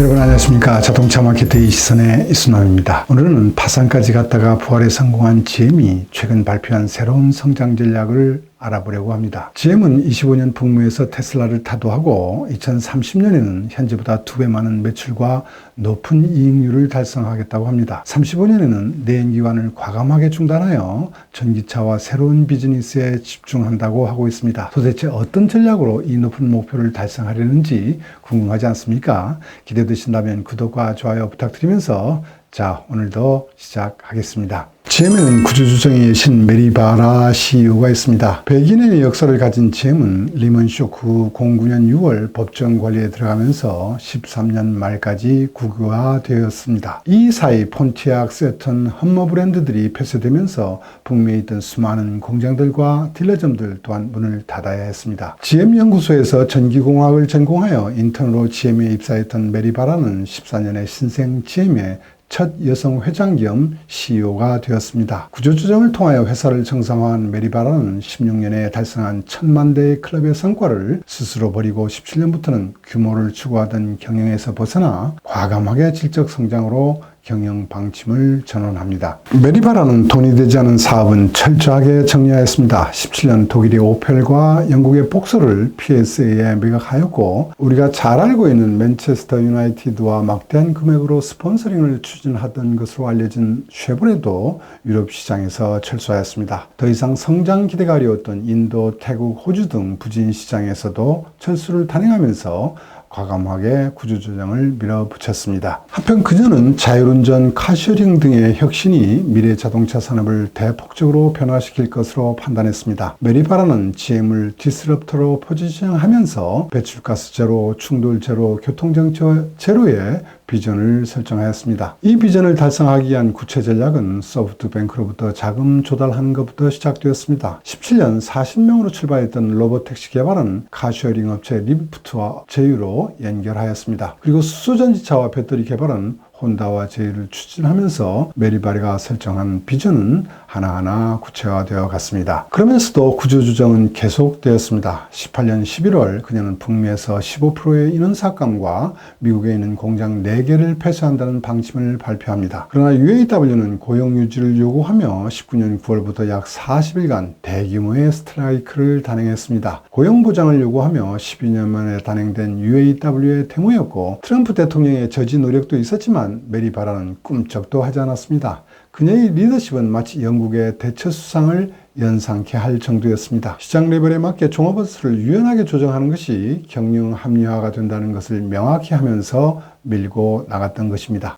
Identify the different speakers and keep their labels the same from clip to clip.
Speaker 1: 여러분 안녕하십니까. 자동차 마케팅의 시선의 이순환입니다. 오늘은 파산까지 갔다가 부활에 성공한 GM이 최근 발표한 새로운 성장 전략을 알아보려고 합니다. GM은 25년 북미에서 테슬라를 타도하고 2030년에는 현재보다 2배 많은 매출과 높은 이익률을 달성하겠다고 합니다. 35년에는 내연기관을 과감하게 중단하여 전기차와 새로운 비즈니스에 집중한다고 하고 있습니다. 도대체 어떤 전략으로 이 높은 목표를 달성하려는지 궁금하지 않습니까? 기대되신다면 구독과 좋아요 부탁드리면서 자, 오늘도 시작하겠습니다. GM에는 구조조정의 신 메리 바라 CEO가 있습니다. 100년의 역사를 가진 GM은 리먼 쇼크 후 09년 6월 법정 관리에 들어가면서 13년 말까지 국유화되었습니다. 이 사이 폰티악, 세턴, 험머 브랜드들이 폐쇄되면서 북미에 있던 수많은 공장들과 딜러점들 또한 문을 닫아야 했습니다. GM 연구소에서 전기공학을 전공하여 인턴으로 GM에 입사했던 메리 바라는 14년의 신생 GM의 첫 여성 회장 겸 CEO가 되었습니다. 구조조정을 통하여 회사를 정상화한 메리 바라는 16년에 달성한 1000만 대의 클럽의 성과를 스스로 버리고 17년부터는 규모를 추구하던 경영에서 벗어나 과감하게 질적 성장으로 경영 방침을 전환합니다. 메리 바라는 돈이 되지 않은 사업은 철저하게 정리하였습니다. 17년 독일의 오펠과 영국의 복소를 PSA에 매각하였고, 우리가 잘 알고 있는 맨체스터 유나이티드와 막대한 금액으로 스폰서링을 추진하던 것으로 알려진 쉐보레도 유럽 시장에서 철수하였습니다. 더 이상 성장 기대가 어려웠던 인도, 태국, 호주 등 부진 시장에서도 철수를 단행하면서 과감하게 구조조정을 밀어붙였습니다. 한편 그녀는 자율운전, 카쉐어링 등의 혁신이 미래 자동차 산업을 대폭적으로 변화시킬 것으로 판단했습니다. 메리 바라는 GM을 디스럽터로 포지션하면서 배출가스 제로, 충돌 제로, 교통정체 제로의 비전을 설정하였습니다. 이 비전을 달성하기 위한 구체 전략은 소프트뱅크로부터 자금 조달하는 것부터 시작되었습니다. 17년 40명으로 출발했던 로봇택시 개발은 카쉐어링 업체 리프트와 제휴로 연결하였습니다. 그리고 수소전지차와 배터리 개발은 혼다와 제휴를 추진하면서 메리 바라가 설정한 비전은 하나하나 구체화되어 갔습니다. 그러면서도 구조조정은 계속되었습니다. 18년 11월 그녀는 북미에서 15%의 인원 삭감과 미국에 있는 공장 4개를 폐쇄한다는 방침을 발표합니다. 그러나 UAW는 고용 유지를 요구하며 19년 9월부터 약 40일간 대규모의 스트라이크를 단행했습니다. 고용 보장을 요구하며 12년 만에 단행된 UAW의 데모였고, 트럼프 대통령의 저지 노력도 있었지만 메리 바라는 꿈쩍도 하지 않았습니다. 그녀의 리더십은 마치 영국의 대처 수상을 연상케 할 정도였습니다. 시장 레벨에 맞게 종합버스를 유연하게 조정하는 것이 경영 합리화가 된다는 것을 명확히 하면서 밀고 나갔던 것입니다.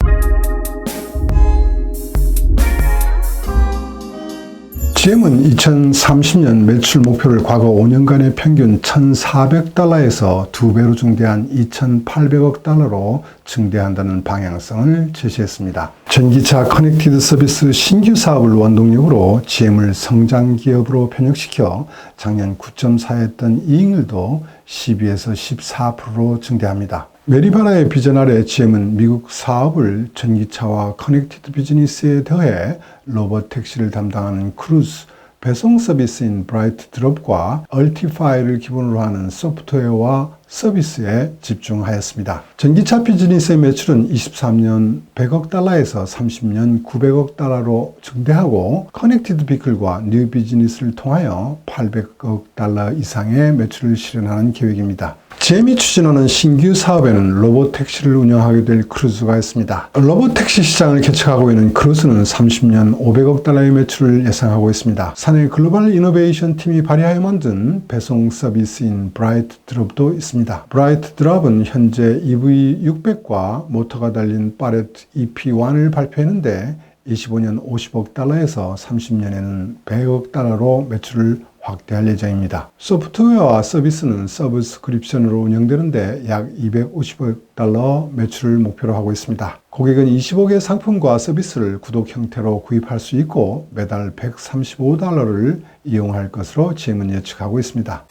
Speaker 1: GM은 2030년 매출 목표를 과거 5년간의 평균 1,400달러에서 2배로 증대한 2,800억 달러로 증대한다는 방향성을 제시했습니다. 전기차 커넥티드 서비스 신규 사업을 원동력으로 GM을 성장 기업으로 변혁시켜 작년 9.4였던 이익률도 12에서 14%로 증대합니다. 메리 바라의 비전 아래 GM은 미국 사업을 전기차와 커넥티드 비즈니스에 더해 로봇 택시를 담당하는 크루즈, 배송 서비스인 브라이트 드롭과 얼티파이를 기본으로 하는 소프트웨어와 서비스에 집중하였습니다. 전기차 비즈니스의 매출은 23년 100억 달러에서 30년 900억 달러로 증대하고, 커넥티드 비클과 뉴 비즈니스를 통하여 800억 달러 이상의 매출을 실현하는 계획입니다. GM이 추진하는 신규 사업에는 로봇 택시를 운영하게 될 크루즈가 있습니다. 로봇 택시 시장을 개척하고 있는 크루즈는 30년 500억 달러의 매출을 예상하고 있습니다. 사내 글로벌 이노베이션 팀이 발휘하여 만든 배송 서비스인 브라이트 드롭도 있습니다. 브라이트 드롭은 현재 EV600과 모터가 달린 파레트 EP1을 발표했는데 25년 50억 달러에서 30년에는 100억 달러로 매출을 확대할 예정입니다. 소프트웨어와 서비스는 서브스크립션으로 운영되는데 약 250억 달러 매출을 목표로 하고 있습니다. 고객은 20억의 상품과 서비스를 구독 형태로 구입할 수 있고 매달 135달러를 이용할 것으로 GM은 예측하고 있습니다.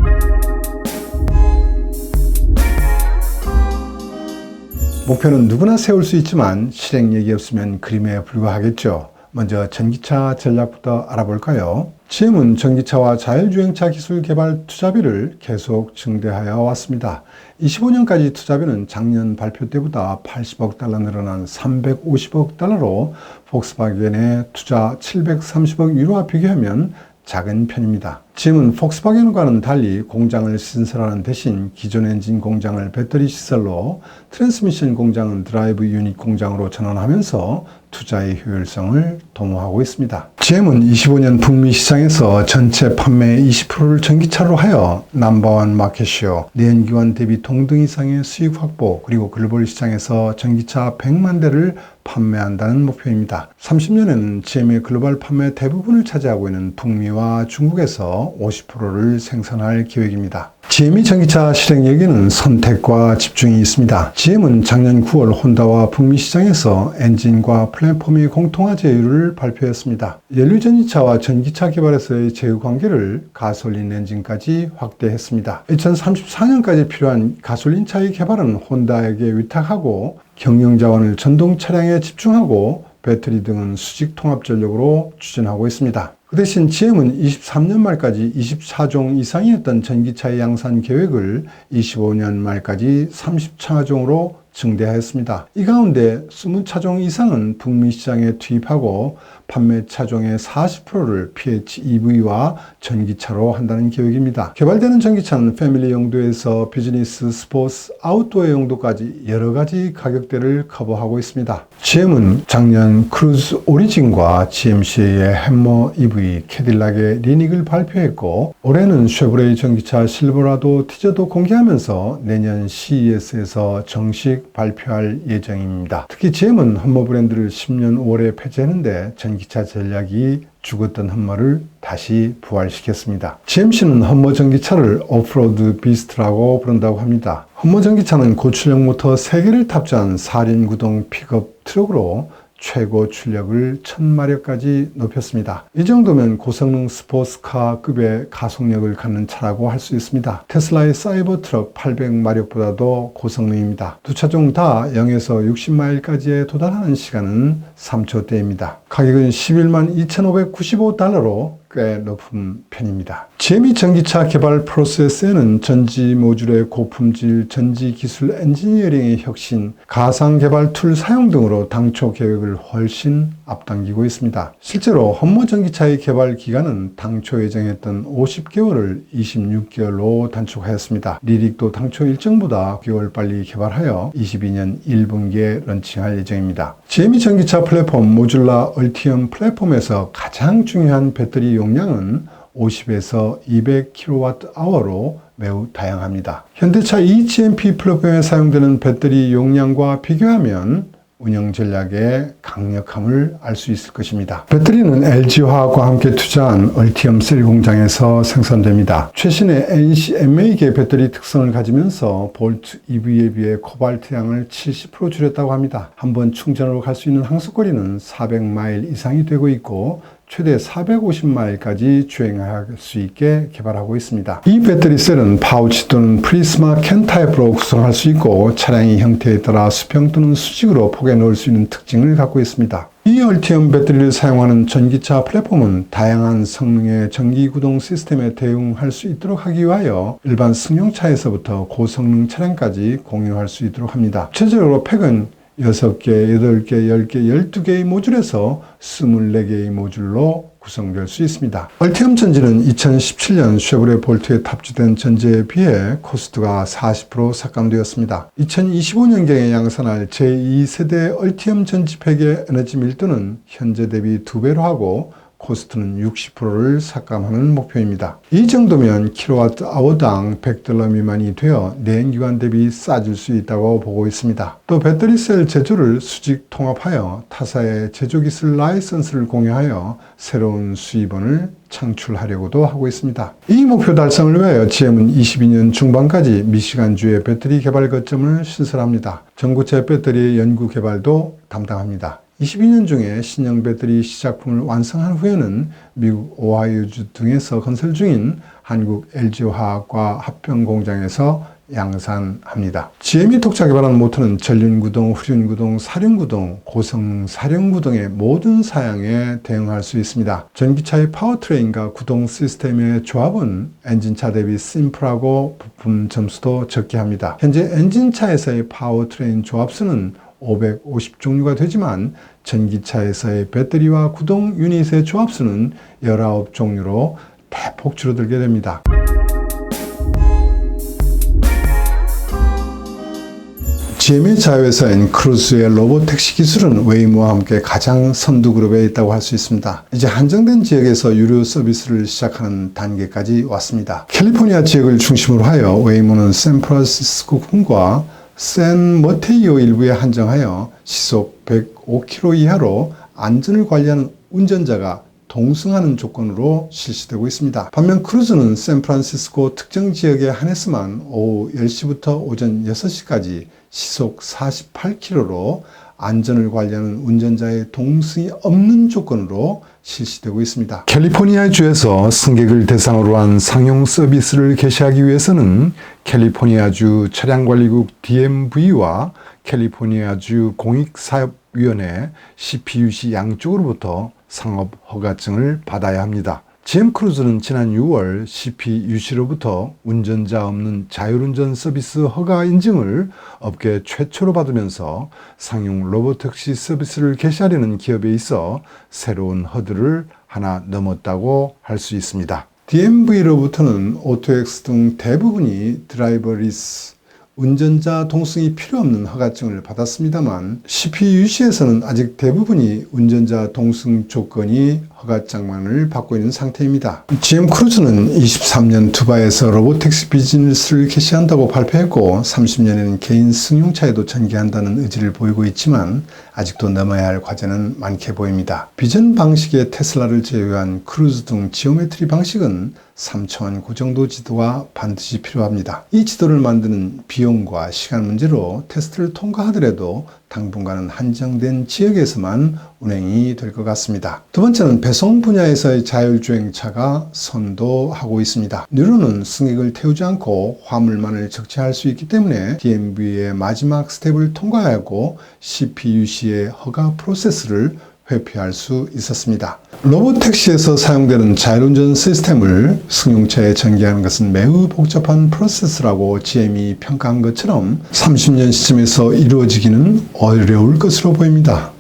Speaker 1: 목표는 누구나 세울 수 있지만 실행력이 없으면 그림에 불과하겠죠. 먼저 전기차 전략부터 알아볼까요? GM은 전기차와 자율주행차 기술 개발 투자비를 계속 증대하여 왔습니다. 25년까지 투자비는 작년 발표 때보다 80억 달러 늘어난 350억 달러로 폭스바겐의 투자 730억 유로와 비교하면 작은 편입니다. GM은 폭스바겐과는 달리 공장을 신설하는 대신 기존 엔진 공장을 배터리 시설로, 트랜스미션 공장은 드라이브 유닛 공장으로 전환하면서 투자의 효율성을 도모하고 있습니다. GM은 25년 북미 시장에서 전체 판매의 20%를 전기차로 하여 넘버원 마켓시어, 내연기관 대비 동등 이상의 수익 확보, 그리고 글로벌 시장에서 전기차 100만 대를 판매한다는 목표입니다. 30년에는 GM의 글로벌 판매 대부분을 차지하고 있는 북미와 중국에서 50%를 생산할 계획입니다. GM의 전기차 실행력에는 선택과 집중이 있습니다. GM은 작년 9월 혼다와 북미 시장에서 엔진과 플랫폼의 공통화 제휴를 발표했습니다. 연료전지차와 전기차 개발에서의 제휴 관계를 가솔린 엔진까지 확대했습니다. 2034년까지 필요한 가솔린차의 개발은 혼다에게 위탁하고 경영 자원을 전동 차량에 집중하고 배터리 등은 수직 통합 전력으로 추진하고 있습니다. 그 대신 GM은 23년 말까지 24종 이상이었던 전기차의 양산 계획을 25년 말까지 30차종으로 증대하였습니다. 이 가운데 20차종 이상은 북미 시장에 투입하고 판매 차종의 40%를 PHEV와 전기차로 한다는 계획입니다. 개발되는 전기차는 패밀리 용도에서 비즈니스, 스포츠, 아웃도어 용도까지 여러 가지 가격대를 커버하고 있습니다. GM은 작년 크루즈 오리진과 GMC의 해머 EV, 캐딜락의 리닉을 발표했고, 올해는 쉐보레의 전기차 실버라도 티저도 공개하면서 내년 CES에서 정식 발표할 예정입니다. 특히 GM은 험머 브랜드를 10년 5월에 폐지했는데 전기차 전략이 죽었던 험머를 다시 부활시켰습니다. GMC는 험머 전기차를 오프로드 비스트라고 부른다고 합니다. 험머 전기차는 고출력 모터 3개를 탑재한 4륜 구동 픽업 트럭으로 최고 출력을 1000마력까지 높였습니다. 이 정도면 고성능 스포츠카급의 가속력을 갖는 차라고 할 수 있습니다. 테슬라의 사이버 트럭 800마력보다도 고성능입니다. 두 차종 다 0에서 60마일까지에 도달하는 시간은 3초대입니다. 가격은 11만 2,595달러로 꽤 높은 편입니다. GM이 전기차 개발 프로세스에는 전지 모듈의 고품질 전지 기술 엔지니어링의 혁신, 가상 개발 툴 사용 등으로 당초 계획을 훨씬 앞당기고 있습니다. 실제로 험머 전기차의 개발 기간은 당초 예정했던 50개월을 26개월로 단축하였습니다. 리릭도 당초 일정보다 9개월 빨리 개발하여 22년 1분기에 런칭할 예정입니다. GM이 전기차 플랫폼 모듈라 얼티엄 플랫폼에서 가장 중요한 배터리 용량은 50에서 200kWh로 매우 다양합니다. 현대차 eGMP 플랫폼에 사용되는 배터리 용량과 비교하면 운영 전략의 강력함을 알 수 있을 것입니다. 배터리는 LG화학과 함께 투자한 얼티엄 셀 공장에서 생산됩니다. 최신의 NCMA계 배터리 특성을 가지면서 볼트 EV에 비해 코발트 양을 70% 줄였다고 합니다. 한번 충전으로 갈 수 있는 항속거리는 400마일 이상이 되고 있고 최대 450마일까지 주행할 수 있게 개발하고 있습니다. 이 배터리 셀은 파우치 또는 프리스마 캔 타입으로 구성할 수 있고 차량의 형태에 따라 수평 또는 수직으로 포개 넣을 수 있는 특징을 갖고 있습니다. 이 얼티엄 배터리를 사용하는 전기차 플랫폼은 다양한 성능의 전기 구동 시스템에 대응할 수 있도록 하기 위하여 일반 승용차에서부터 고성능 차량까지 공유할 수 있도록 합니다. 전체적으로 팩은 6개, 8개, 10개, 12개의 모듈에서 24개의 모듈로 구성될 수 있습니다. 얼티엄 전지는 2017년 쉐보레 볼트에 탑재된 전지에 비해 코스트가 40% 삭감되었습니다. 2025년경에 양산할 제2세대 얼티엄 전지팩의 에너지 밀도는 현재 대비 2배로 하고 코스트는 60%를 삭감하는 목표입니다. 이 정도면 킬로와트아워당 $100 미만이 되어 내연기관 대비 싸질 수 있다고 보고 있습니다. 또 배터리셀 제조를 수직 통합하여 타사의 제조기술 라이선스를 공유하여 새로운 수입원을 창출하려고도 하고 있습니다. 이 목표 달성을 위하여 GM은 22년 중반까지 미시간주의 배터리 개발 거점을 신설합니다. 전고체 배터리의 연구 개발도 담당합니다. 22년 중에 신형 배터리 시작품을 완성한 후에는 미국 오하이오주 등에서 건설 중인 한국 LG화학과 합병 공장에서 양산합니다. GM이 독자 개발한 모터는 전륜구동, 후륜구동, 사륜구동, 고성 사륜구동의 모든 사양에 대응할 수 있습니다. 전기차의 파워트레인과 구동 시스템의 조합은 엔진차 대비 심플하고 부품 점수도 적게 합니다. 현재 엔진차에서의 파워트레인 조합수는 550종류가 되지만 전기차에서의 배터리와 구동 유닛의 조합수는 19종류로 대폭 줄어들게 됩니다. GM의 자회사인 크루즈의 로보택시 기술은 웨이모와 함께 가장 선두 그룹에 있다고 할 수 있습니다. 이제 한정된 지역에서 유료 서비스를 시작하는 단계까지 왔습니다. 캘리포니아 지역을 중심으로 하여 웨이모는 샌프란시스코 군과 샌머테이오 일부에 한정하여 시속 105km 이하로 안전을 관리하는 운전자가 동승하는 조건으로 실시되고 있습니다. 반면 크루즈는 샌프란시스코 특정 지역에 한해서만 오후 10시부터 오전 6시까지 시속 48km로 안전을 관리하는 운전자의 동승이 없는 조건으로 실시되고 있습니다. 캘리포니아주에서 승객을 대상으로 한 상용 서비스를 개시하기 위해서는 캘리포니아주 차량관리국 DMV와 캘리포니아주 공익사업위원회 CPUC 양쪽으로부터 상업 허가증을 받아야 합니다. GM 크루즈는 지난 6월 CPUC로부터 운전자 없는 자율운전 서비스 허가 인증을 업계 최초로 받으면서 상용 로보택시 서비스를 개시하려는 기업에 있어 새로운 허들을 하나 넘었다고 할 수 있습니다. DMV로부터는 오토엑스 등 대부분이 드라이버리스 운전자 동승이 필요 없는 허가증을 받았습니다만 CPUC에서는 아직 대부분이 운전자 동승 조건이 허가장만을 받고 있는 상태입니다. GM 크루즈는 23년 두바이에서 로보택시 비즈니스를 개시한다고 발표했고 30년에는 개인 승용차에도 전개한다는 의지를 보이고 있지만 아직도 넘어야 할 과제는 많게 보입니다. 비전 방식의 테슬라를 제외한 크루즈 등 지오메트리 방식은 3차원 고정도 지도가 반드시 필요합니다. 이 지도를 만드는 비용과 시간 문제로 테스트를 통과하더라도 당분간은 한정된 지역에서만 운행이 될 것 같습니다. 두 번째는 배송 분야에서의 자율주행차가 선도하고 있습니다. 뉴로는 승객을 태우지 않고 화물만을 적재할 수 있기 때문에 DMV의 마지막 스텝을 통과하고 CPUC의 허가 프로세스를 회피할 수 있었습니다. 로보택시에서 사용되는 자율운전 시스템을 승용차에 전개하는 것은 매우 복잡한 프로세스라고 GM이 평가한 것처럼 30년 시점에서 이루어지기는 어려울 것으로 보입니다.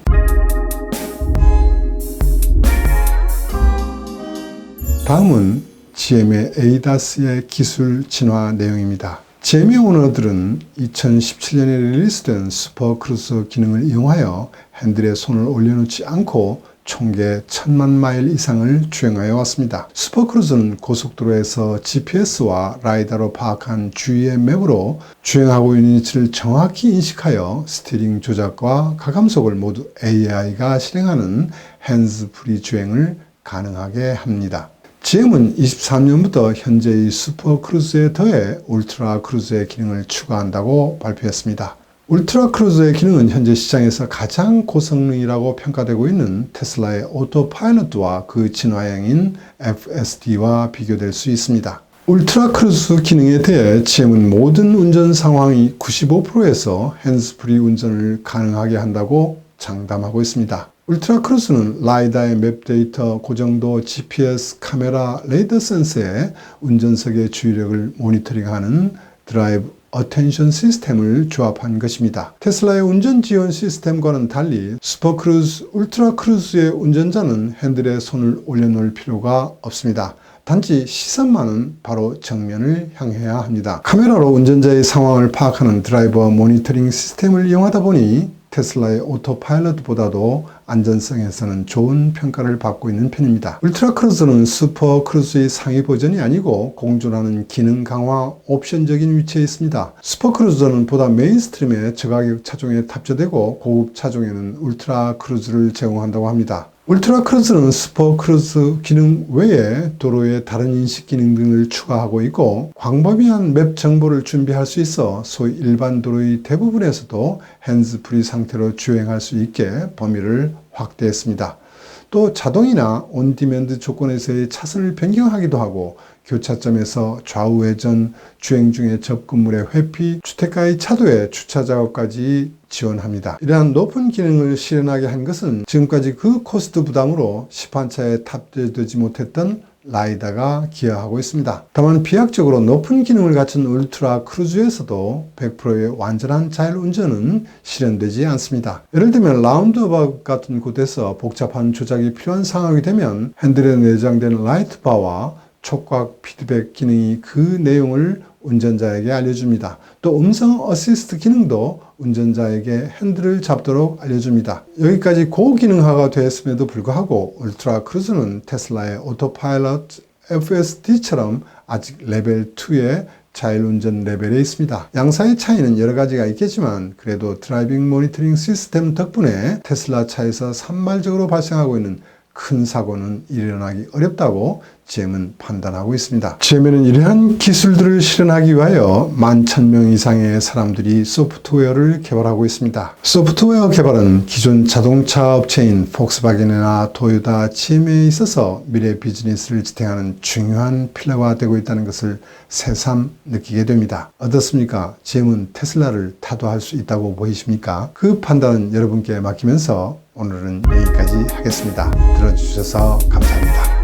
Speaker 1: 다음은 GM의 ADAS의 기술 진화 내용입니다. GM의 오너들은 2017년에 릴리스된 슈퍼 크루즈 기능을 이용하여 핸들에 손을 올려놓지 않고 총계 1000만 마일 이상을 주행하여 왔습니다. 슈퍼 크루즈는 고속도로에서 GPS와 라이다로 파악한 주위의 맵으로 주행하고 있는 위치를 정확히 인식하여 스티어링 조작과 가감속을 모두 AI가 실행하는 핸즈프리 주행을 가능하게 합니다. GM은 23년부터 현재의 슈퍼 크루즈에 더해 울트라 크루즈의 기능을 추가한다고 발표했습니다. 울트라 크루즈의 기능은 현재 시장에서 가장 고성능이라고 평가되고 있는 테슬라의 오토파일럿과 그 진화형인 FSD와 비교될 수 있습니다. 울트라 크루즈 기능에 대해 GM은 모든 운전 상황이 95%에서 핸즈프리 운전을 가능하게 한다고 장담하고 있습니다. 울트라 크루즈는 라이다의 맵 데이터, 고정도, GPS, 카메라, 레이더 센서에 운전석의 주의력을 모니터링하는 드라이브 어텐션 시스템을 조합한 것입니다. 테슬라의 운전 지원 시스템과는 달리 슈퍼크루즈, 울트라 크루즈의 운전자는 핸들에 손을 올려놓을 필요가 없습니다. 단지 시선만은 바로 정면을 향해야 합니다. 카메라로 운전자의 상황을 파악하는 드라이버 모니터링 시스템을 이용하다 보니 테슬라의 오토파일럿보다도 안전성에서는 좋은 평가를 받고 있는 편입니다. 울트라 크루즈는 슈퍼 크루즈의 상위 버전이 아니고 공존하는 기능 강화 옵션적인 위치에 있습니다. 슈퍼 크루즈는 보다 메인스트림의 저가격 차종에 탑재되고 고급 차종에는 울트라 크루즈를 제공한다고 합니다. 울트라 크루즈는 슈퍼 크루즈 기능 외에 도로의 다른 인식 기능 등을 추가하고 있고 광범위한 맵 정보를 준비할 수 있어 소위 일반 도로의 대부분에서도 핸즈프리 상태로 주행할 수 있게 범위를 확대했습니다. 또 자동이나 온디맨드 조건에서의 차선을 변경하기도 하고 교차점에서 좌우회전, 주행 중에 접근물의 회피, 주택가의 차도의 주차 작업까지 지원합니다. 이러한 높은 기능을 실현하게 한 것은 지금까지 그 코스트 부담으로 시판차에 탑재되지 못했던 라이다가 기여하고 있습니다. 다만 비약적으로 높은 기능을 갖춘 울트라 크루즈에서도 100%의 완전한 자율 운전은 실현되지 않습니다. 예를 들면 라운드어바웃 같은 곳에서 복잡한 조작이 필요한 상황이 되면 핸들에 내장된 라이트 바와 촉각 피드백 기능이 그 내용을 운전자에게 알려줍니다. 또 음성 어시스트 기능도 운전자에게 핸들을 잡도록 알려줍니다. 여기까지 고기능화가 되었음에도 불구하고 울트라 크루즈는 테슬라의 오토파일럿 FSD처럼 아직 레벨 2의 자율운전 레벨에 있습니다. 양사의 차이는 여러 가지가 있겠지만 그래도 드라이빙 모니터링 시스템 덕분에 테슬라 차에서 산발적으로 발생하고 있는 큰 사고는 일어나기 어렵다고 GM은 판단하고 있습니다. GM에는 이러한 기술들을 실현하기 위하여 11,000명 이상의 사람들이 소프트웨어를 개발하고 있습니다. 소프트웨어 개발은 기존 자동차 업체인 폭스바겐이나 토요타, GM에 있어서 미래 비즈니스를 지탱하는 중요한 필러가 되고 있다는 것을 새삼 느끼게 됩니다. 어떻습니까? GM은 테슬라를 타도할 수 있다고 보이십니까? 그 판단은 여러분께 맡기면서 오늘은 여기까지 하겠습니다. 들어주셔서 감사합니다.